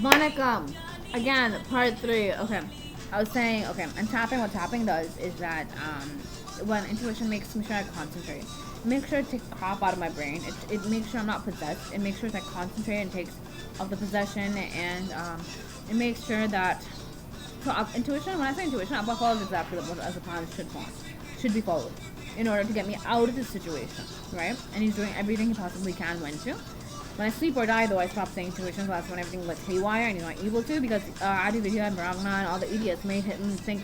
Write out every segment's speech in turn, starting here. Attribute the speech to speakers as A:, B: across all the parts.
A: Vanakkam. Again, part 3. Okay. I was saying, okay, and tapping, what tapping does is that when intuition makes me sure I concentrate. It makes sure to take crap out of my brain. It makes sure I'm not possessed. It makes sure to concentrate and takes off the possession, and it makes sure that, so intuition, when I say intuition, Appa follows exactly what as a plan should be followed in order to get me out of this situation, right? And he's doing everything he possibly can when to. When I sleep or die, though, I stop saying tuition, so that's when everything gets haywire and he's not able to, because Adi Vidya and Brahma and all the idiots made him think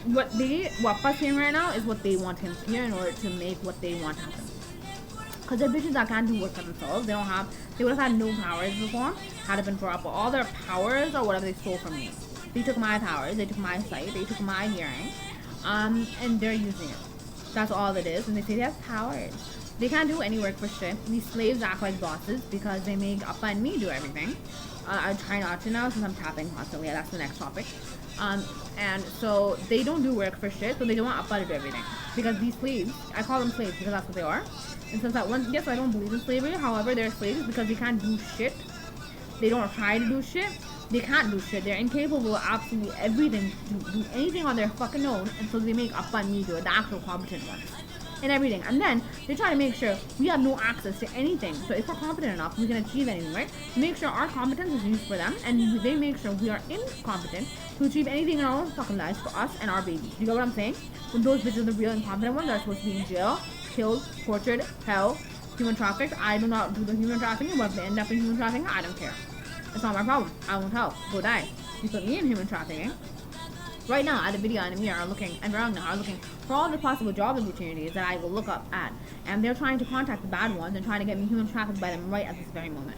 A: what Appa's saying right now is what they want him to hear in order to make what they want happen. Because they're bitches that can't do work for themselves. They would have had no powers before, had it been for Appa. All their powers are whatever they stole from me. They took my powers, they took my sight, they took my hearing, and they're using it. That's all it is, and they say they have powers. They can't do any work for shit. These slaves act like bosses because they make Appa and me do everything. I try not to now since I'm tapping constantly. That's the next topic. And so they don't do work for shit, so they don't want Appa to do everything. Because these slaves, I call them slaves because that's what they are. And since yes, I don't believe in slavery, however, they're slaves because they can't do shit. They don't try to do shit. They can't do shit. They're incapable of absolutely everything to do anything on their fucking own, and so they make Appa and me do it, the actual competent ones. And everything. And then they try to make sure we have no access to anything. So if we're competent enough, we can achieve anything, right? Make sure our competence is used for them, and they make sure we are incompetent to achieve anything in our own fucking lives for us and our babies. You know what I'm saying? When those bitches, the real incompetent ones, are supposed to be in jail, killed, tortured, hell, human trafficked. I do not do the human trafficking, but if they end up in human trafficking, I don't care. It's not my problem. I won't help. Go die. You put me in human trafficking. Right now, at a video and Amir are looking, and Ragnar are looking for all the possible job opportunities that I will look up at. And they're trying to contact the bad ones and trying to get me human trafficked by them right at this very moment.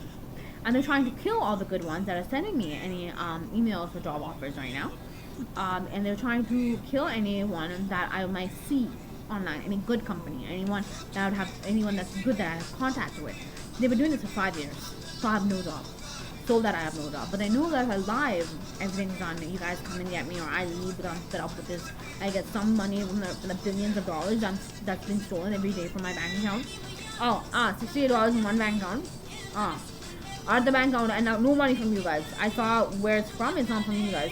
A: And they're trying to kill all the good ones that are sending me any emails for job offers right now. And they're trying to kill anyone that I might see online, any good company, anyone that's good that I have contact with. They've been doing this for 5 years, so I have no job. So that I have no job, but I know that if I live, everything's on me. You guys come and get me, or I leave, but I'm fed up with this. I get some money from the billions of dollars that's been stolen every day from my bank account. $68 in one bank account. Out the bank account, and now no money from you guys. I saw where it's from. It's not from you guys.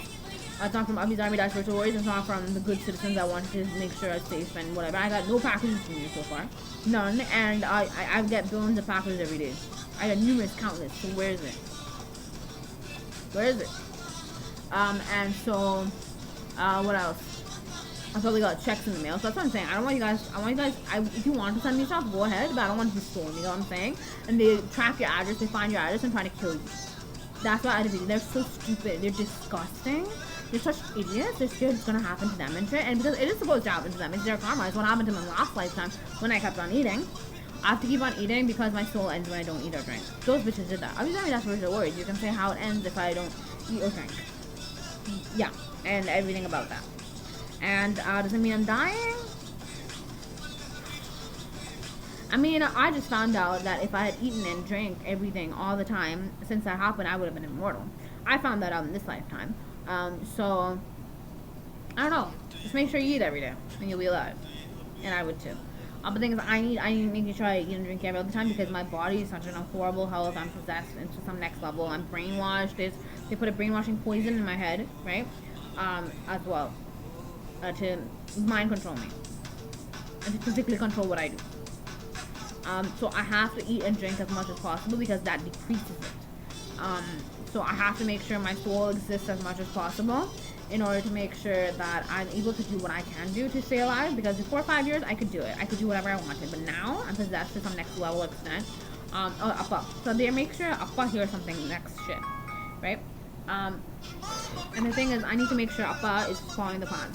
A: It's not from Abhi's Army Dash Virtual Warriors. It's not from the good citizens that wanted to make sure I'm safe and whatever. I got no packages from you so far, none, and I get billions of packages every day. I got numerous, countless. So where is it? Where is it? And so, what else? I probably got checks in the mail. So that's what I'm saying. I want you guys, if you want to send me stuff, go ahead, but I don't want to be stolen, you know what I'm saying? And they track your address, they find your address and try to kill you. That's what I do. They're so stupid. They're disgusting. They're such idiots. They're scared it's gonna happen to them and shit. And because it is supposed to happen to them, it's their karma. It's what happened to them last lifetime when I kept on eating. I have to keep on eating because my soul ends when I don't eat or drink. Those bitches did that. Obviously, that's what they're worried. You can say how it ends if I don't eat or drink. Yeah, and everything about that. And does it mean I'm dying? I mean, I just found out that if I had eaten and drank everything all the time since that happened, I would have been immortal. I found that out in this lifetime. So, I don't know. Just make sure you eat every day, and you'll be alive. And I would too. But the thing is, I need to make sure I eat and drink every other time because my body is such in a horrible health. I'm possessed into some next level. I'm brainwashed. They put a brainwashing poison in my head, right? As well, to mind control me and to physically control what I do. So I have to eat and drink as much as possible because that decreases it. So I have to make sure my soul exists as much as possible in order to make sure that I'm able to do what I can do to stay alive, because before 5 years I could do it. I could do whatever I wanted, but now I'm possessed to some next level extent. Appa. So they make sure Appa hears something next shit, right? And the thing is, I need to make sure Appa is following the plan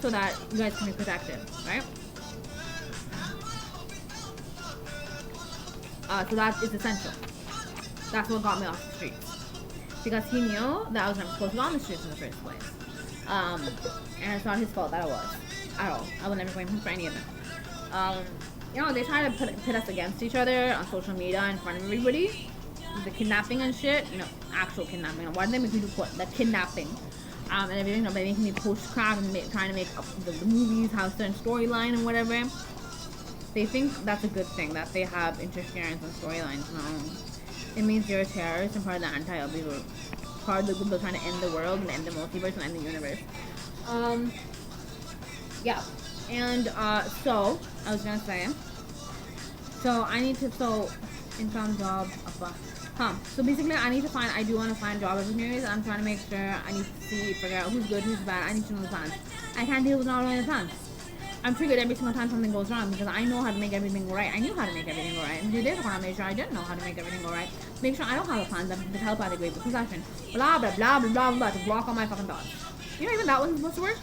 A: so that you guys can be protected, right? So that is essential. That's what got me off the streets. Because he knew that I was never supposed to be on the streets in the first place. And it's not his fault that I was. At all. I would never blame him for any of it. They try to pit us against each other on social media in front of everybody. The kidnapping and shit. Actual kidnapping. Why did they make me do the kidnapping? And everything. By making me post crap and trying to make up the movies, have a certain storyline and whatever. They think that's a good thing, that they have interference in storylines. No. it means you're a terrorist and part of the anti-Abhi group. Part of the group that's trying to end the world and end the multiverse and end the universe. Yeah. And so I was gonna say, so I need to, so income, job, Appa. So basically I do want to find job opportunities. I'm trying to make sure, I need to see, figure out who's good, who's bad. I need to know the plans. I can't deal with not knowing the plans. I'm triggered every single time something goes wrong because I know how to make everything go right. I knew how to make everything go right. And today I want to make sure I didn't know how to make everything go right. Make sure I don't have a plan that the telepathic way of possession. Blah, blah, blah, blah, blah, blah, to block all my fucking thoughts. You know, even that wasn't supposed to work.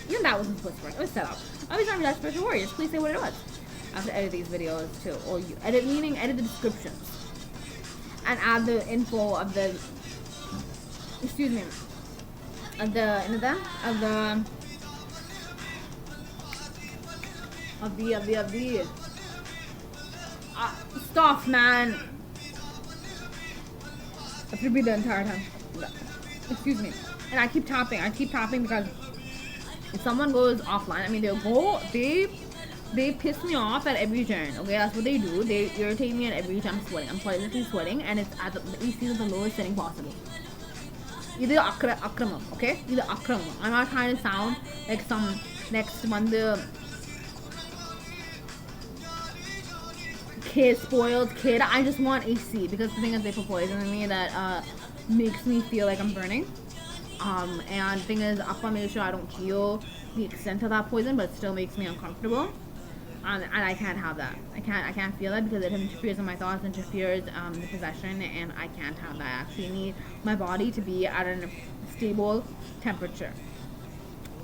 A: Even that wasn't supposed to work. It was set up. I was trying to be that spiritual warriors. Please say what it was. I have to edit these videos too. Or you edit, meaning edit the descriptions. And add the info of the, excuse me, of the stuff, man. I have to read the entire time. Excuse me. And I keep tapping because if someone goes offline, I mean, they piss me off at every turn. Okay, that's what they do. They irritate me at every time. I'm sweating. I'm literally sweating, and it's at the lowest setting possible. Either akramam, okay? Either akramam. I'm not trying to sound like some next one the kid, spoiled kid. I just want AC because the thing is they put poison in me that makes me feel like I'm burning. And the thing is, Appa made sure I don't feel the extent of that poison, but it still makes me uncomfortable. And I can't have that. I can't feel that because it interferes with my thoughts, interferes the possession, and I can't have that. I actually need my body to be at a stable temperature.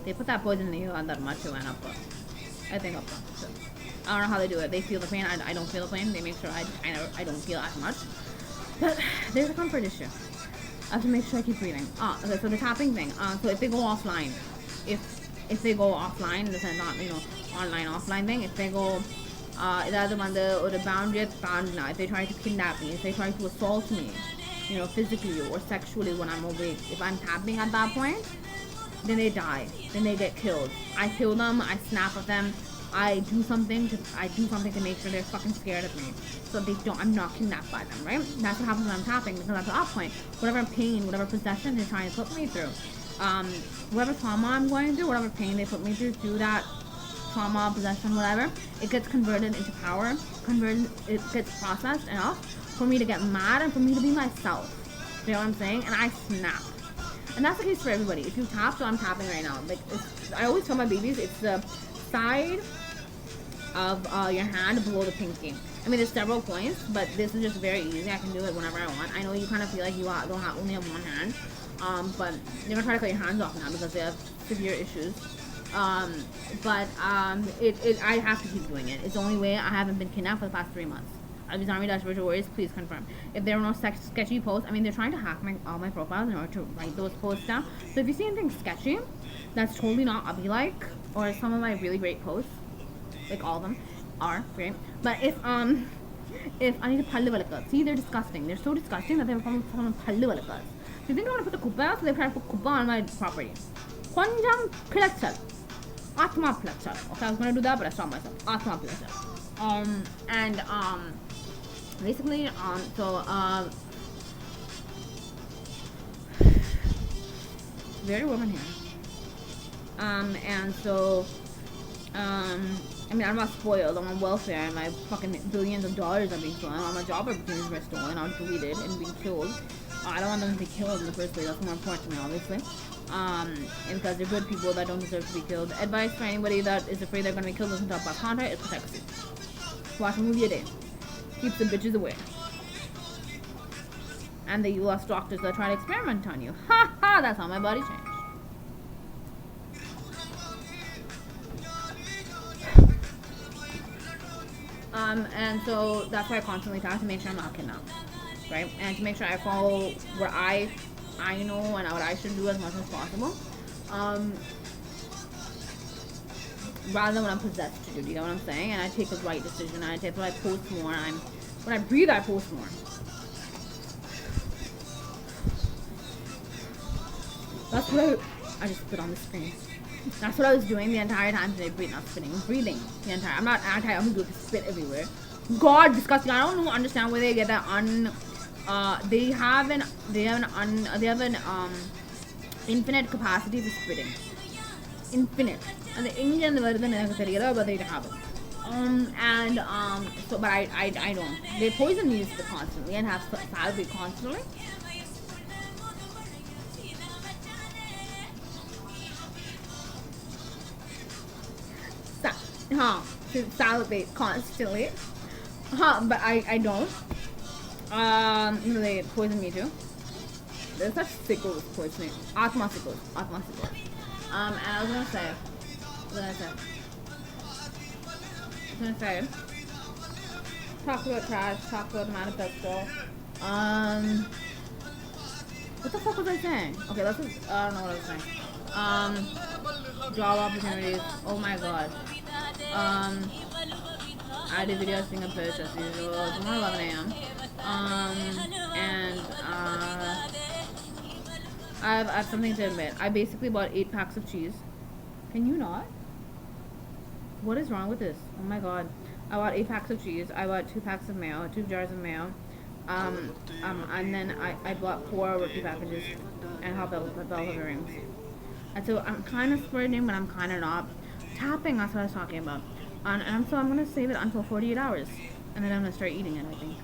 A: They put that poison in you on that much and up. I think up. So, I don't know how they do it. They feel the pain. I don't feel the pain. They make sure I don't feel as much. But there's a comfort issue. I have to make sure I keep breathing. Okay, so the tapping thing. So if they go offline, if they go offline, this is not, you know, online offline thing. If they go, or the boundary bound now. If they try to kidnap me, if they try to assault me, you know, physically or sexually when I'm awake, if I'm tapping at that point, then they die. Then they get killed. I kill them. I snap at them. I do something to make sure they're fucking scared of me, so I'm not kidnapped by them, right? That's what happens when I'm tapping, because at that point, whatever pain, whatever possession they're trying to put me through, whatever trauma I'm going through, whatever pain they put me through that trauma, possession, whatever, it gets converted into power, it gets processed enough for me to get mad and for me to be myself. You know what I'm saying? And I snap. And that's the case for everybody. If you tap, so I'm tapping right now. Like, I always tell my babies, it's the side of your hand below the pinky. I mean, there's several points, but this is just very easy. I can do it whenever I want. I know you kind of feel like you only have one hand, but you're gonna try to cut your hands off now because they have severe issues. I have to keep doing it. It's the only way. I haven't been kidnapped for the past 3 months. Virtual Warriors, please confirm. If there are no sketchy posts, I mean, they're trying to hack all my profiles in order to write those posts down. So if you see anything sketchy, that's totally not Abhi-like, or some of my really great posts, like all of them are great. But if I need to pallu valakas, see, they're disgusting. They're so disgusting that they're from pallu valakas. So you think I want to put the kubba out, so they're trying to put kubba on my property. Konjam pilachal. Atma pilachal. Okay, I was gonna do that, but I stopped myself. Atma pilachal. Basically, very woman here. I mean, I'm not spoiled. I'm on welfare, and my fucking billions of dollars are being stolen. All my job opportunities were stolen, or deleted, and being killed. I don't want them to be killed in the first place. That's more important to me, obviously. And because they're good people that don't deserve to be killed. Advice for anybody that is afraid they're going to be killed doesn't talk about content. It protects you. Watch a movie a day. Keeps the bitches away. And the US doctors that try to experiment on you. Ha ha! That's how my body changed. And so that's why I constantly try to make sure I'm not kidnapped, right? And to make sure I follow what I know and what I should do as much as possible, rather than what I'm possessed to do. You know what I'm saying? And I take the right decision. I take what I post more. When I breathe, I post more. That's what I just spit on the screen. That's what I was doing the entire time today. Breathing, not spitting. Breathing the entire. I'm not anti. I'm going to spit everywhere. God, disgusting. I don't understand where they get that They have an infinite capacity for spitting. Infinite. And the Indian version but they have it. So but I don't. They poison me constantly and have salivate constantly. Salivate constantly. But I don't. They poison me too. There's such sickles poisoning. Atma sickles. And I was gonna say, talk about trash, talk about the manifesto. What the fuck was I saying? Okay, let's just, I don't know what I was saying. Job opportunities. Oh my god. I did videos being a bitch as usual. It's more 11 a.m. I have something to admit. I basically bought 8 packs of cheese. Can you not? What is wrong with this? Oh my god. I bought 8 packs of cheese. I bought 2 packs of mayo, 2 jars of mayo. And then I bought 4 rookie packages and hot velvet rings. And so I'm kind of spreading, but I'm kind of not. Tapping, that's what I was talking about. And so I'm going to save it until 48 hours. And then I'm going to start eating it, I think.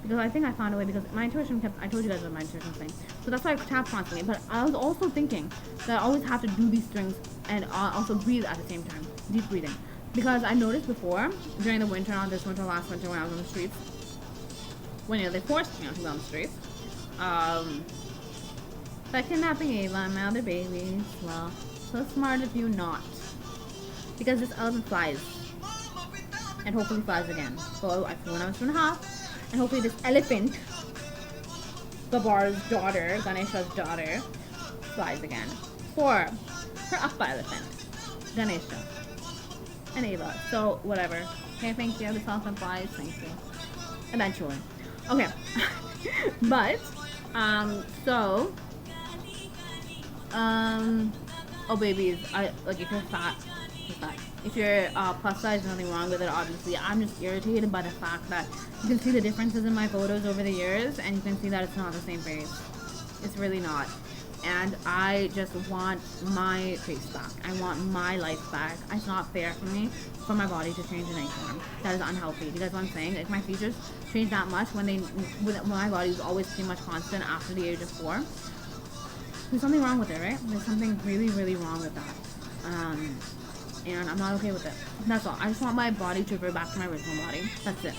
A: Because I think I found a way, because my intuition kept, I told you guys about my intuition thing. So that's why I tap constantly. But I was also thinking that I always have to do these things and also breathe at the same time. Deep breathing. Because I noticed before, during the winter, not this winter, last winter when I was on the streets, when they forced me to go on the streets, by kidnapping Ava and my other babies, well, so smart of you not. Because this elephant flies. And hopefully flies again. So I flew when I was 2.5. And hopefully this elephant, Babar's daughter, Ganesha's daughter, flies again. For her Appa elephant, Ganesha, and Ava. So whatever. Okay, thank you. This elephant flies. Thank you. Eventually. Okay. But oh babies, if you're fat, you're fat. If you're plus size, nothing wrong with it, obviously. I'm just irritated by the fact that you can see the differences in my photos over the years, and you can see that it's not the same face. It's really not. And I just want my face back. I want my life back. It's not fair for me, for my body to change in any form. That is unhealthy. You guys know what I'm saying? Like, my features change that much when my body was always pretty much constant after the age of 4. There's something wrong with it, right? There's something really, really wrong with that. And I'm not okay with it. That's all. I just want my body to revert back to my original body. That's it.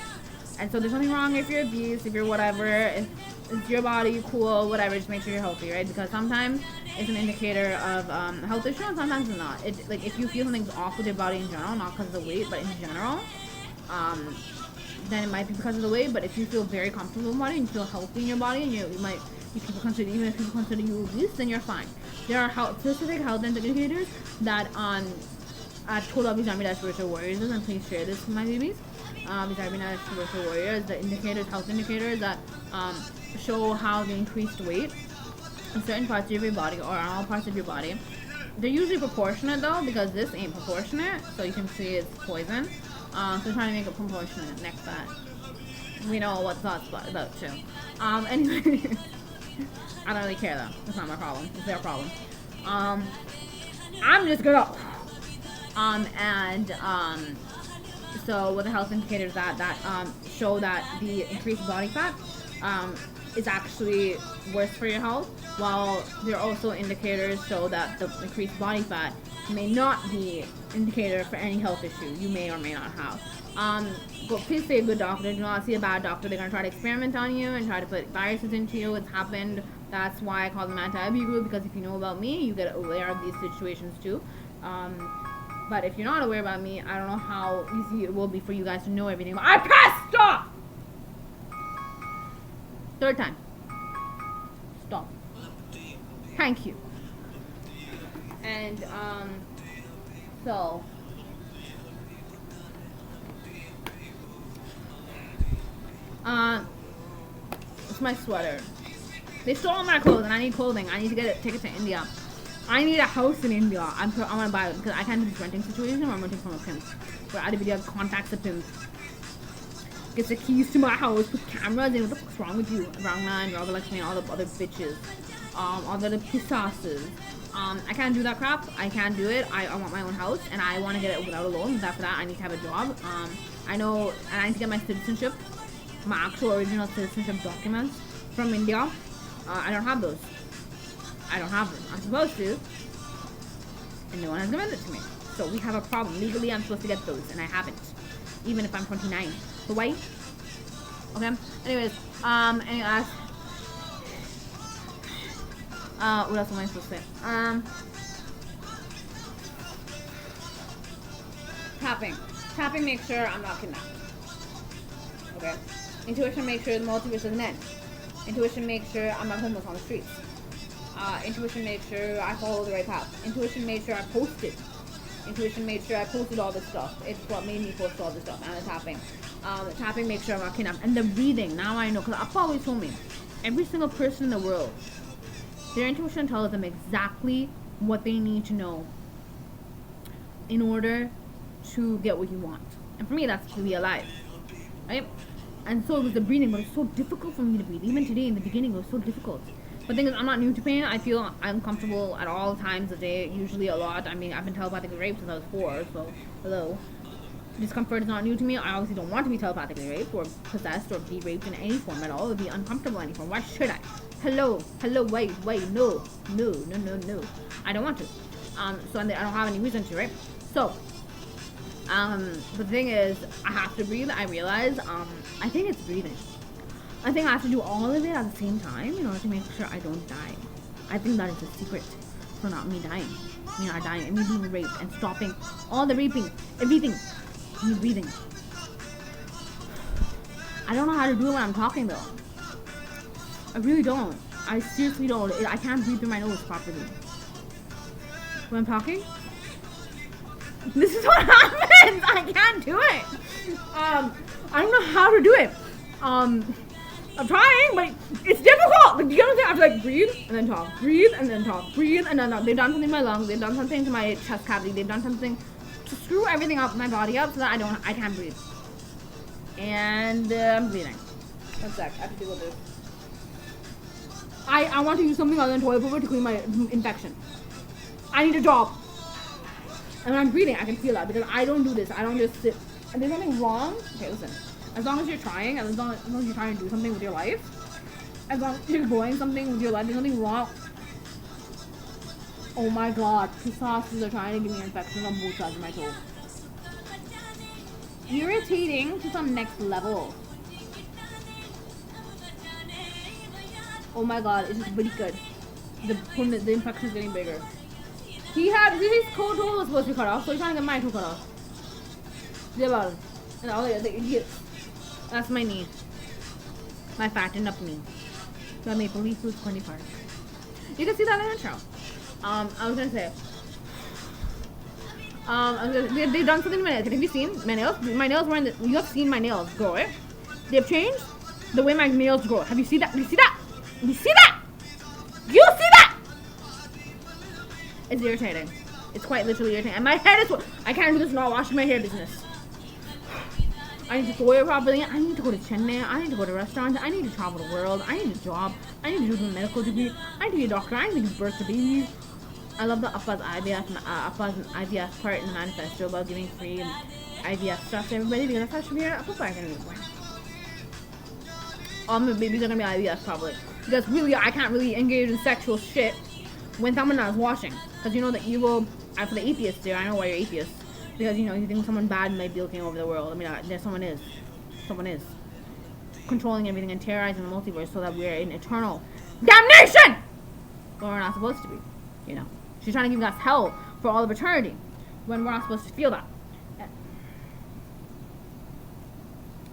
A: And so there's nothing wrong if you're obese, if you're whatever, if it's your body, cool, whatever, just make sure you're healthy, right? Because sometimes it's an indicator of health issue, and sometimes it's not. Like, if you feel something's off with your body in general, not because of the weight, but in general, then it might be because of the weight. But if you feel very comfortable in your body and you feel healthy in your body, and if people consider you obese, then you're fine. There are specific health indicators that at told Vijay spiritual warriors, and please share this with my babies. Vijay spiritual warriors, the indicators, health indicators that show how the increased weight in certain parts of your body or on all parts of your body. They're usually proportionate though, because this ain't proportionate, so you can see it's poison. So I'm trying to make it proportionate. Next that. We know what that's about too. Anyway, I don't really care though. That's not my problem. It's their problem. I'm just gonna. So with the health indicators that show that the increased body fat is actually worse for your health, while there are also indicators show that the increased body fat may not be indicator for any health issue you may or may not have. But please see a good doctor. Do not see a bad doctor. They're gonna try to experiment on you and try to put viruses into you. It's happened. That's why I call them anti-abuse group, because if you know about me, you get aware of these situations too. But if you're not aware about me, I don't know how easy it will be for you guys to know everything. But I pressed stop! Third time. Stop. Thank you. And, so. It's my sweater. They stole my clothes and I need clothing. I need to take it to India. I need a house in India. I want to buy it because I can't do this renting situation where I'm renting from a pimp. Where I have contacts a pimp. gets the keys to my house, puts cameras in. What the fuck's wrong with you? Rangna and Ragalakshmi and all the other bitches. All the pisasses. I can't do that crap. I can't do it. I want my own house, and I want to get it without a loan. But after that, I need to have a job. I know, and I need to get my citizenship, my actual original citizenship documents from India. I don't have those. I don't have them. I'm supposed to, and no one has given it to me. So we have a problem. Legally, I'm supposed to get those, and I haven't, even if I'm 29. So why? Okay. Anyways, anyways. What else am I supposed to say? Tapping makes sure I'm not kidnapped. Okay. Intuition makes sure the multiverse doesn't end. Intuition makes sure I'm not homeless on the streets. Intuition makes sure I follow the right path. Intuition made sure I posted. Intuition made sure I posted all this stuff. It's what made me post all this stuff. And the tapping. The tapping makes sure I'm not kidnapped. And the breathing. Now I know. Because Appa always told me, every single person in the world, their intuition tells them exactly what they need to know in order to get what you want. And for me, that's to be alive. Right? And so it was the breathing, but it's so difficult for me to breathe. Even today, in the beginning, it was so difficult. But the thing is, I'm not new to pain. I feel uncomfortable at all times of the day, usually a lot. I mean, I've been telepathically raped since I was 4, so hello. Discomfort is not new to me. I obviously don't want to be telepathically raped or possessed or be raped in any form at all. It would be uncomfortable in any form. Why should I? Hello, wait, no. I don't want to. So I don't have any reason to, right? So, the thing is, I have to breathe. I realize, I think it's breathing. I think I have to do all of it at the same time in order to make sure I don't die. I think that is the secret for not me dying. Me not dying, and me being raped and stopping all the raping, everything. Me breathing. I don't know how to do it when I'm talking though. I really don't. I seriously don't. I can't breathe through my nose properly. When I'm talking, this is what happens. I can't do it. I don't know how to do it. I'm trying, but it's difficult. Like, you know what I'm saying? I have to like breathe and then talk, breathe and then talk, breathe and then talk. They've done something to my lungs. They've done something to my chest cavity. They've done something to screw everything up, my body up, so that I can't breathe. And I'm bleeding. One sec. I have to deal with this. I want to use something other than toilet paper to clean my infection. I need a job. And when I'm breathing, I can feel that because I don't do this. I don't just sit. And there's nothing wrong. Okay, listen. As long as you're trying, as long as you're trying to do something with your life, as long as you're doing something with your life, there's nothing wrong. Oh my god, two sauces are trying to give me infections on both sides of my toe. Irritating to some next level. Oh my god, it's just very good. The infection is getting bigger. His toe was supposed to be cut off, so he's trying to get my toe cut off. Jabal. And all the other idiots. That's my knee. My fattened up knee. The maple leaf was 25. You can see that in the intro. I was gonna say. They've done something to my nails. Have you seen my nails? My nails were in the. You have seen my nails grow, right? They've changed the way my nails grow. Have you seen that? You see that? You see that? You see that? It's irritating. It's quite literally irritating. And my head is. I can't do this not washing my hair business. I need to throw it properly. I need to go to Chennai. I need to go to restaurants. I need to travel the world. I need a job. I need to do a medical degree. I need to be a doctor. I need to give birth to babies. I love the Appa's IVF part in the manifesto about giving free IVF stuff to everybody because that's how should be an Appa part anymore. All my babies are gonna be IVF probably because really I can't really engage in sexual shit when someone is washing because you know the evil. For the atheists there, I know why you're atheists. Because, you know, you think someone bad might be looking over the world. I mean, someone is. Someone is. Controlling everything and terrorizing the multiverse so that we're in eternal damnation! When we're not supposed to be. You know. She's trying to give us hell for all of eternity. When we're not supposed to feel that.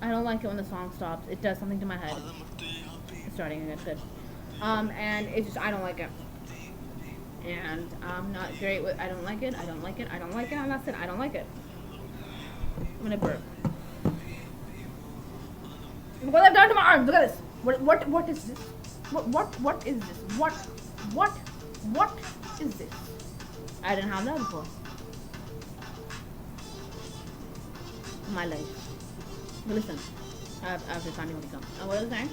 A: I don't like it when the song stops. It does something to my head. It's starting to get good. And it's just, I don't like it. And I'm not great with. I don't like it. And that's it. I don't like it. I'm gonna burp. Look what I've done to my arms. Look at this. What is this? What is this? What is this? I didn't have that before. In my life. But listen. after Sunny will come. And what was I saying?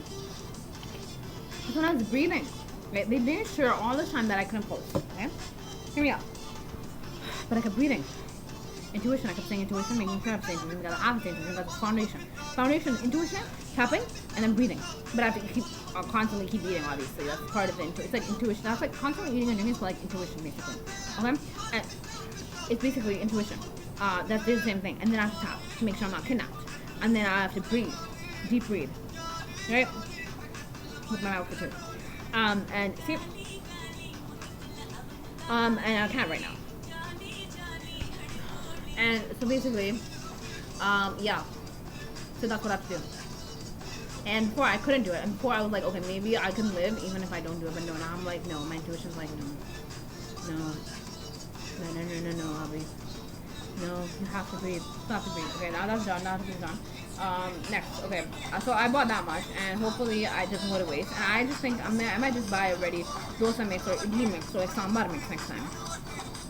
A: That's when I was breathing. Right? They made sure all the time that I couldn't post. Okay? Hear me out. But I kept breathing. Intuition, I kept saying intuition, making sure I'm saying intuition, got half saying intuition, got foundation. Foundation, intuition, tapping, and then breathing. But I have to keep constantly keep eating, obviously. That's part of the intuition. It's like intuition. That's like constantly eating and drinking is like intuition, basically. Okay? And it's basically intuition. That's the same thing. And then I have to tap to make sure I'm not kidnapped. And then I have to breathe. Deep breathe. Right? With my mouth for two. And see? And I can't right now. And so basically, yeah. So that's what I have to do. And before I couldn't do it. And before I was like, okay, maybe I can live even if I don't do it. But no, now I'm like, no. My intuition's like, no, Abby. No, you have to breathe. You have to breathe. Okay, now that's done. Now that's done. Next, okay. So I bought that much, and hopefully I doesn't go to waste. And I just think I might just buy a ready dosa mix or idli mix or like sambar mix next time,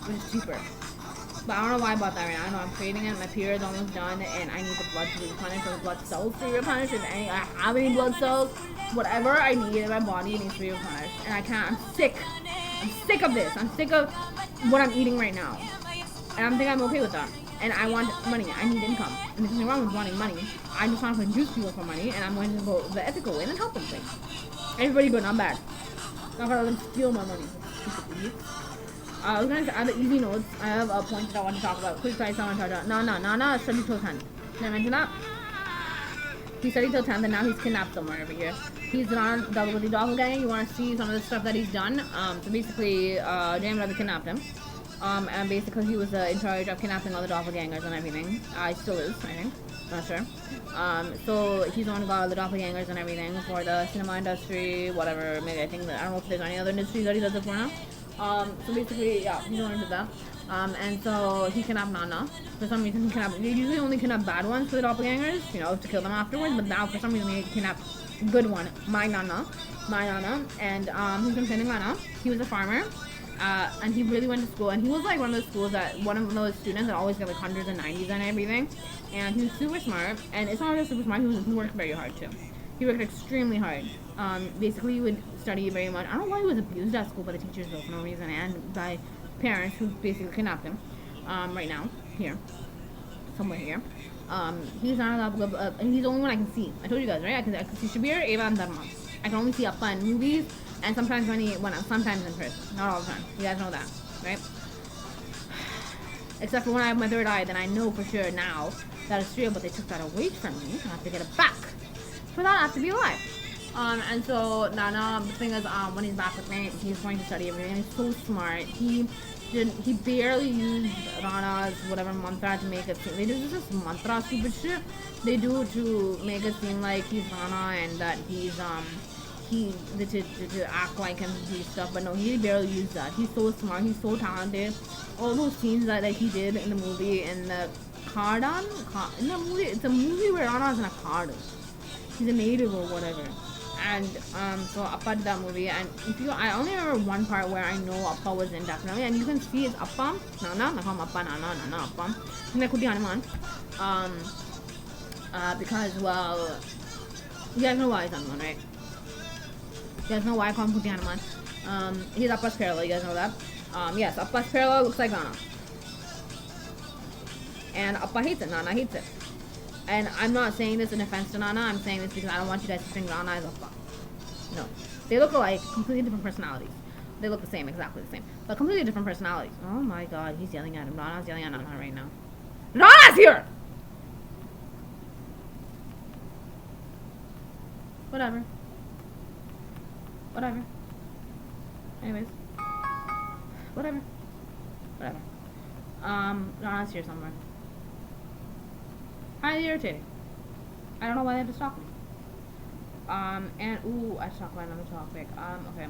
A: which is cheaper. But I don't know why I bought that right now. I know I'm creating it. My period's almost done, and I need the blood to replenish or the blood cells to replenish. And I have any blood cells, whatever I need in my body needs to be replenished. And I can't. I'm sick. I'm sick of this. I'm sick of what I'm eating right now. And I think I'm okay with that. And I want money. I need income. And there's nothing wrong with wanting money. I just want to induce people for money, and I'm going to go the ethical way and help them things. Everybody good, not bad. Not gonna let them steal my money. I was gonna say, I have easy notes. I have a point that I want to talk about. Quick price I want to talk about. Nana studied till 10. Did I mention that? He studied till 10th and now he's kidnapped somewhere over here. He's on double the doppelganger. You want to see some of the stuff that he's done. So basically, Jam Ravi kidnapped him. And basically he was in charge of kidnapping all the doppelgangers and everything. He still is, I think. Not sure. So he's the one who got all the doppelgangers and everything for the cinema industry, whatever. Maybe I don't know if there's any other industry that he does it for now. So basically, yeah, he's the one who did that. And so he kidnapped Nana. For some reason, they usually only kidnap bad ones for the doppelgangers, to kill them afterwards. But now, for some reason, he kidnapped a good one, my Nana. And he's been sending Nana. He was a farmer. And he really went to school, and he was like one of those students that always get like hundreds and 90s and everything. And he was super smart, and it's not just super smart, he worked very hard too. He worked extremely hard. Basically he would study very much. I don't know why he was abused at school by the teachers though, for no reason, and by parents who basically kidnapped him. Right now, here, somewhere here. He's not allowed, and he's the only one I can see. I told you guys, right? I can see Shabir, Ava, and Dharma. I can only see Appa in movies. And sometimes sometimes in person, not all the time. You guys know that, right? Except for when I have my third eye, then I know for sure now that it's real. But they took that away from me, and I have to get it back. For that, I have to be alive. And so Nana, the thing is, when he's back with me, he's going to study everything. He's so smart. He barely used Rana's whatever mantra to make it seem. They do this mantra stupid shit. They do to make it seem like he's Rana and that he's to act like him and do stuff, but no, he barely used that. He's so smart, he's so talented. All those scenes that he did in the movie, in the in the movie, it's a movie where Rana's in a card. He's a native or whatever. And so Appa did that movie, and I only remember one part where I know Appa was in definitely, and you can see it's Appa, Nana, I call him Appa, Nana, Appa. And I could be Hanuman. Because, well, you guys know why he's Hanuman, right? You guys know why I call him Kuti Hanuman. He's Appa's parallel, you guys know that. Yes, Appa's parallel looks like Nana. And Appa hates it, Nana hates it. And I'm not saying this in offense to Nana, I'm saying this because I don't want you guys to think Nana is Appa. No. They look alike, completely different personalities. They look the same, exactly the same. But completely different personalities. Oh my god, he's yelling at him. Nana's yelling at Nana right now. Nana's here! Whatever. Anyways. Whatever. Nana's here somewhere. Highly irritating. I don't know why they have to stalk me. And ooh, I talked about another topic. Okay.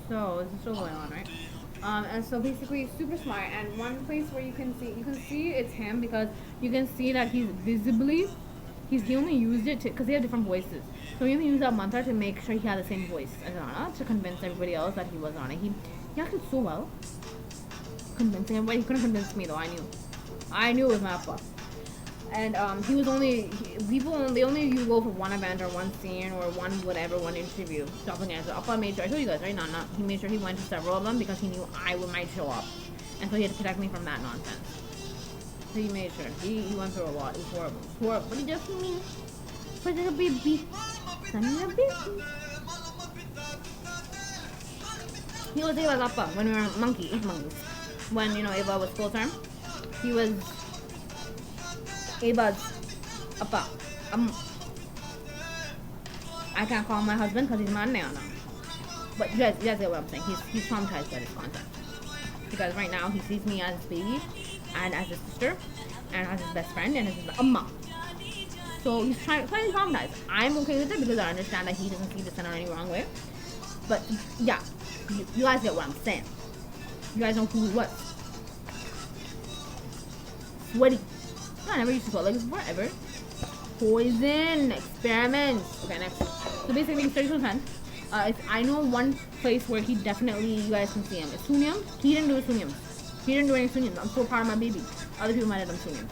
A: So this is still going on, right? And so basically super smart, and one place where you can see it's him because you can see that he only used it because they have different voices. So he only used that mantra to make sure he had the same voice as Rana, to convince everybody else that he was Rana. He acted so well. Convincing everybody. He couldn't convince me though, I knew it was my Appa. And he was only they only you go for one event or one scene or one whatever, one interview. So Appa made sure, I told you guys, right? Nana, he made sure he went to several of them because he knew I might show up, and so he had to protect me from that nonsense. So he made sure he went through a lot. It was horrible. Horrible. But he just me. Put a baby. Baby. He was Ava's Appa when we were eight monkeys. When, you know, Ava was full term, he was Ava's Appa. I can't call him my husband because he's my nana. But you guys get what I'm saying. He's traumatized by this concept. Because right now he sees me as his baby, and as his sister, and as his best friend, and as his amma. So he's slightly traumatized. I'm okay with it because I understand that he doesn't see this in any wrong way. But yeah, you guys get what I'm saying. You guys know who he was. Sweaty. I never used to go like this before, ever. Poison. Experiments. Okay, next. So basically, he's 30%. I know one place where he definitely, you guys can see him. It's sunniyamed. He didn't do a sunniyamed. He didn't do any sunniyamed. I'm so proud of my baby. Other people might have done sunniyamed.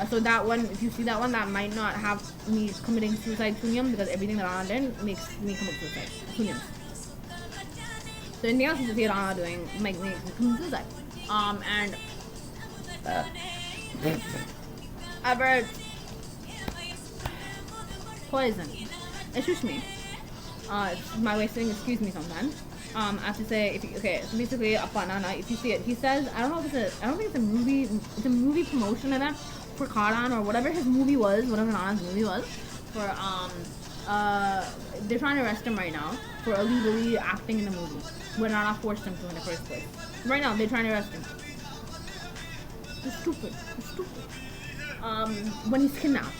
A: So that one, if you see that one, that might not have me committing suicide sunniyamed because everything that Anna did makes me commit suicide. Sunniyamed. So anything else you see Anna doing makes me commit suicide. And I've poison. Excuse me. It's my way of saying excuse me sometimes. I have to say, so basically, Appa Nana, if you see it, he says, I don't think it's a movie, it's a movie promotion of that, for Karan, or whatever his movie was, whatever Nana's movie was, for, they're trying to arrest him right now, for illegally acting in the movie, when Nana forced him to in the first place. Right now, they're trying to arrest him. He's stupid. When he's kidnapped.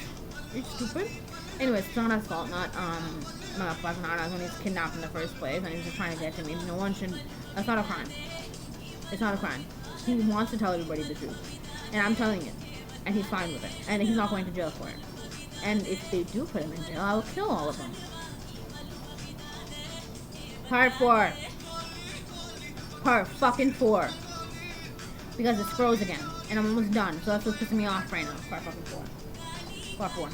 A: He's stupid. Anyways, it's Nana's fault, not Nana's when he's kidnapped in the first place, and he's just trying to get to me. No one should. That's not a crime. It's not a crime. He wants to tell everybody the truth, and I'm telling it, and he's fine with it, and he's not going to jail for it. And if they do put him in jail, I will kill all of them. Part 4. Part fucking 4. Because it's froze again, and I'm almost done, so that's what's pissing me off right now. Part fucking 4. Part 4.